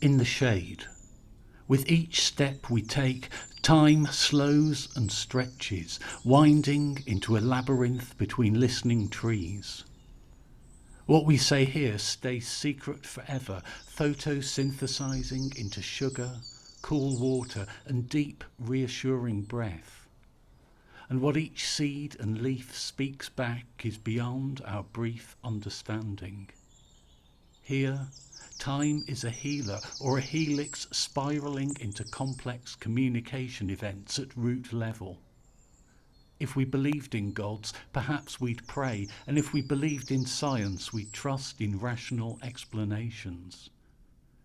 in the shade. With each step we take, time slows and stretches, winding into a labyrinth between listening trees. What we say here stays secret forever, photosynthesizing into sugar, cool water and deep, reassuring breath. And what each seed and leaf speaks back is beyond our brief understanding. Here, time is a healer or a helix spiralling into complex communication events at root level. If we believed in gods, perhaps we'd pray, and if we believed in science, we'd trust in rational explanations.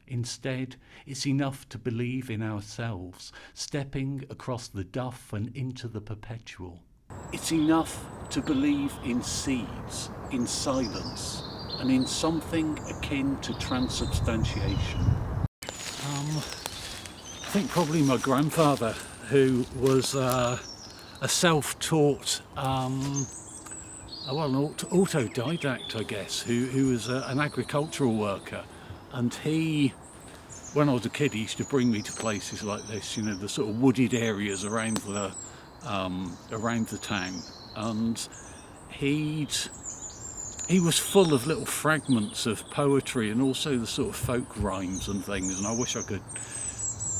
Instead, it's enough to believe in ourselves, stepping across the duff and into the perpetual. It's enough to believe in seeds, in silence, and in something akin to transubstantiation. I think probably my grandfather, who was a self-taught, an autodidact, I guess, who was an agricultural worker. And he, when I was a kid, he used to bring me to places like this, you know, the sort of wooded areas around the town. And he was full of little fragments of poetry and also the sort of folk rhymes and things. And I wish I could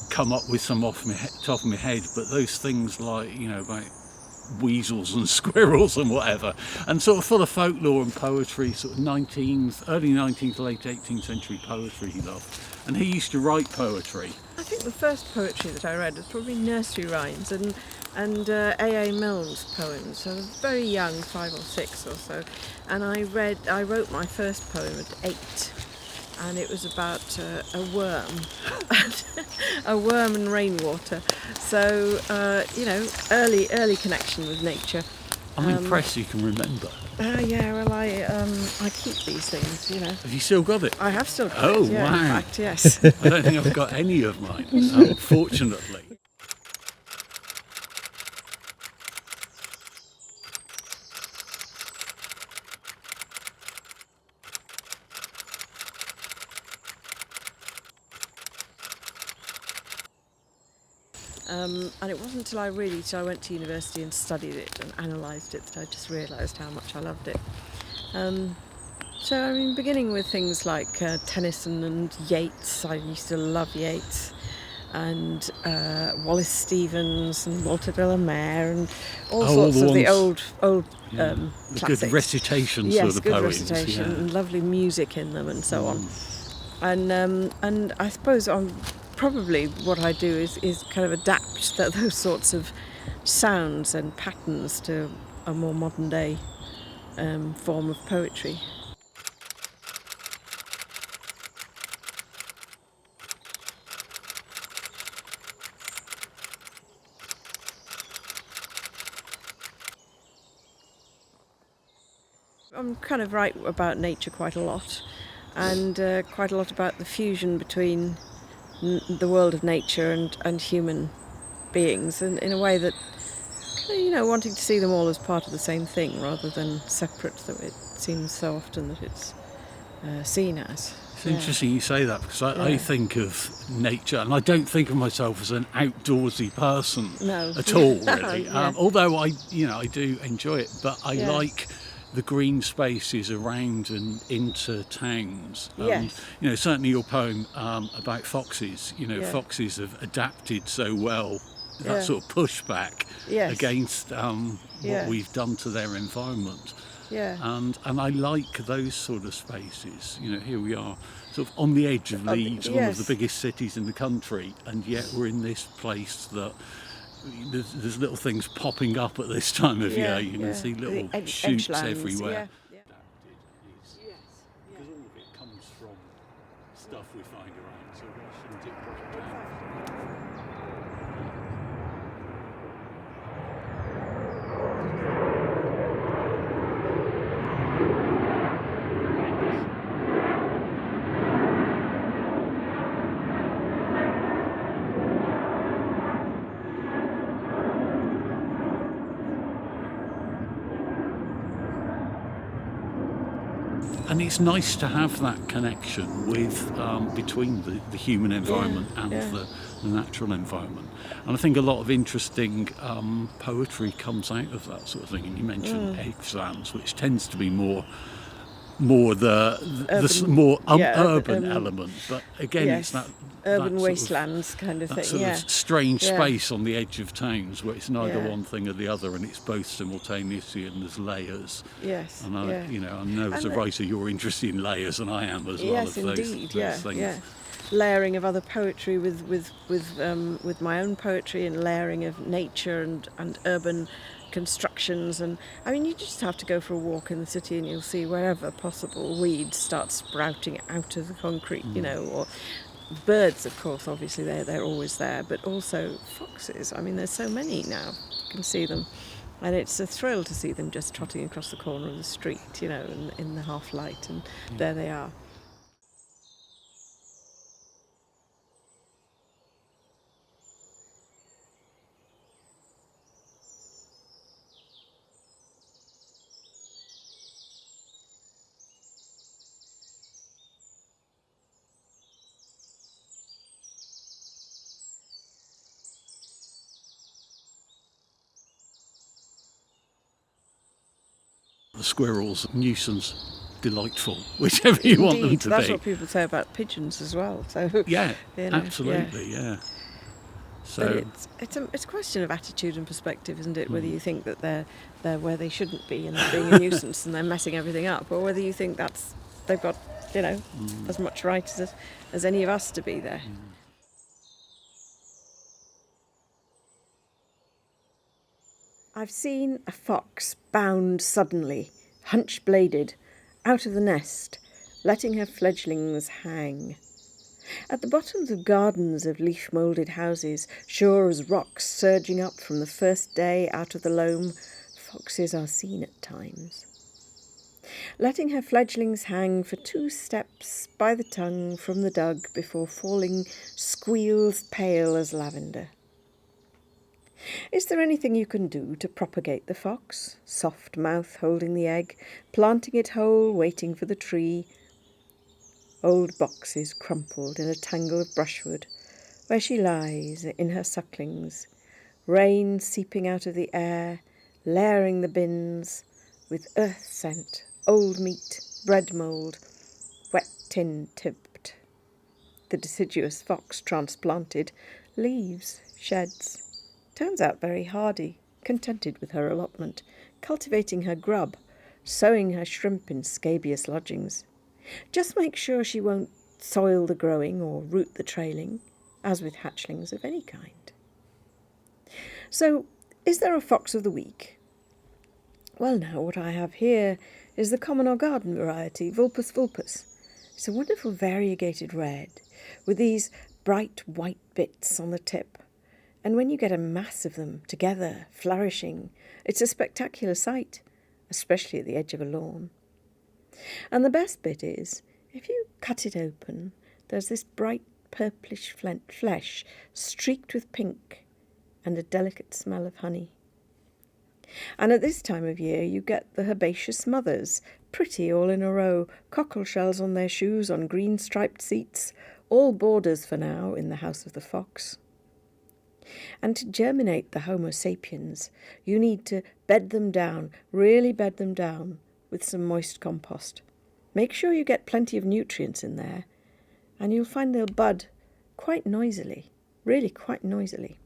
come up with some off my top of my head, but those things like, you know, about weasels and squirrels and whatever, and sort of full of folklore and poetry, sort of early 19th, late 18th century poetry he loved. And he used to write poetry. I think the first poetry that I read was probably nursery rhymes and A.A. Milne's poems. So I was very young, 5 or 6 or so, and I wrote my first poem at 8. And it was about a worm, a worm and rainwater. So, early connection with nature. I'm impressed you can remember. Yeah, well, I keep these things, you know. Have you still got it? I have still got it. Oh, yeah, wow. In fact, yes. I don't think I've got any of mine, unfortunately. And it wasn't until I went to university and studied it and analysed it that I just realised how much I loved it. Beginning with things like Tennyson and Yeats. I used to love Yeats, and Wallace Stevens and Walter de la Mare and all sorts of the old the classics. Good recitations yes, of the good poems. recitation Yeah. and lovely music in them and so on. And I suppose probably what I do is kind of adapt those sorts of sounds and patterns to a more modern day form of poetry. I'm kind of write about nature quite a lot, and quite a lot about the fusion between the world of nature and human beings, and in a way that, wanting to see them all as part of the same thing rather than separate, that it seems so often that it's seen as. It's interesting you say that, because I think of nature, and I don't think of myself as an outdoorsy person at all, really. Although I do enjoy it, but I like the green spaces around and into towns. Certainly your poem about foxes. Foxes have adapted so well. That sort of pushback against what we've done to their environment. Yeah. And I like those sort of spaces. Here we are, sort of on the edge of Leeds, one of the biggest cities in the country, and yet we're in this place that there's little things popping up at this time of year. You can see little shoots everywhere. Because all of it comes from stuff we find around, so why shouldn't it pop down? and it's nice to have that connection with between the human environment and the natural environment. And I think a lot of interesting poetry comes out of that sort of thing. And you mentioned exams, which tends to be more the more urban element, but again, it's that urban that wastelands kind of that thing. sort of strange space on the edge of towns where it's neither one thing or the other, and it's both simultaneously, and there's layers. Yes. And I know as a writer you're interested in layers, and I am as well. Yes, of indeed. those things. Yeah. Layering of other poetry with my own poetry, and layering of nature and urban constructions. And I mean, you just have to go for a walk in the city and you'll see wherever possible weeds start sprouting out of the concrete, or birds, of course, obviously they're always there, but also foxes. I mean, there's so many now, you can see them, and it's a thrill to see them just trotting across the corner of the street, in the half light, and there they are. The squirrels, nuisance, delightful, whichever you want them to That's be. what people say about pigeons as well. So Absolutely. So but it's a question of attitude and perspective, isn't it? Whether you think that they're where they shouldn't be and they're being a nuisance and they're messing everything up, or whether you think they've got as much right as any of us to be there. I've seen a fox bound suddenly, hunch-bladed, out of the nest, letting her fledglings hang. At the bottoms of gardens of leaf-moulded houses, sure as rocks surging up from the first day out of the loam, foxes are seen at times. Letting her fledglings hang for 2 steps by the tongue from the dug before falling squeals pale as lavender. Is there anything you can do to propagate the fox? Soft mouth holding the egg, planting it whole, waiting for the tree. Old boxes crumpled in a tangle of brushwood, where she lies in her sucklings, rain seeping out of the air, layering the bins with earth scent, old meat, bread mould, wet tin tipped. The deciduous fox transplanted, leaves, sheds. Turns out very hardy, contented with her allotment, cultivating her grub, sowing her shrimp in scabious lodgings. Just make sure she won't soil the growing or root the trailing, as with hatchlings of any kind. So, is there a fox of the week? Well now, what I have here is the common or garden variety, Vulpus vulpus. It's a wonderful variegated red, with these bright white bits on the tip. And when you get a mass of them together, flourishing, it's a spectacular sight, especially at the edge of a lawn. And the best bit is, if you cut it open, there's this bright purplish flesh streaked with pink and a delicate smell of honey. And at this time of year you get the herbaceous mothers, pretty all in a row, cockle shells on their shoes on green striped seats, all boarders for now in the house of the fox. And to germinate the Homo sapiens, you need to bed them down, really bed them down, with some moist compost. Make sure you get plenty of nutrients in there, and you'll find they'll bud quite noisily, really quite noisily.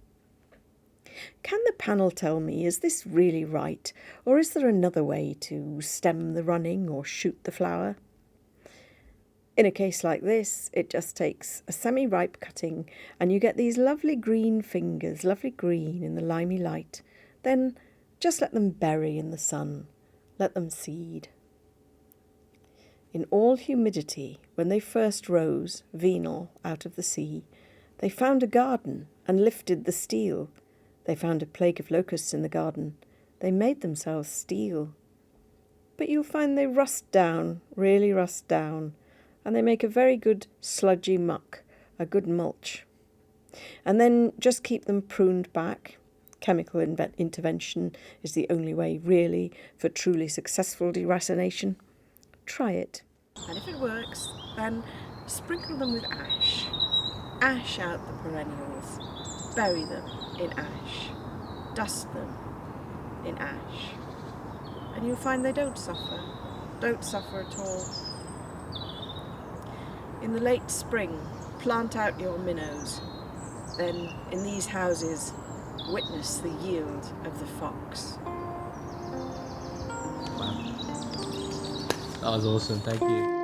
Can the panel tell me, is this really right, or is there another way to stem the running or shoot the flower? In a case like this, it just takes a semi-ripe cutting and you get these lovely green fingers, lovely green in the limey light. Then just let them bury in the sun. Let them seed. In all humidity, when they first rose, venal, out of the sea, they found a garden and lifted the steel. They found a plague of locusts in the garden. They made themselves steel. But you'll find they rust down, really rust down, and they make a very good sludgy muck, a good mulch. And then just keep them pruned back. Chemical intervention is the only way, really, for truly successful deracination. Try it. And if it works, then sprinkle them with ash. Ash out the perennials. Bury them in ash. Dust them in ash. And you'll find they don't suffer at all. In the late spring, plant out your minnows. Then, in these houses, witness the yield of the fox. Wow. That was awesome, thank you.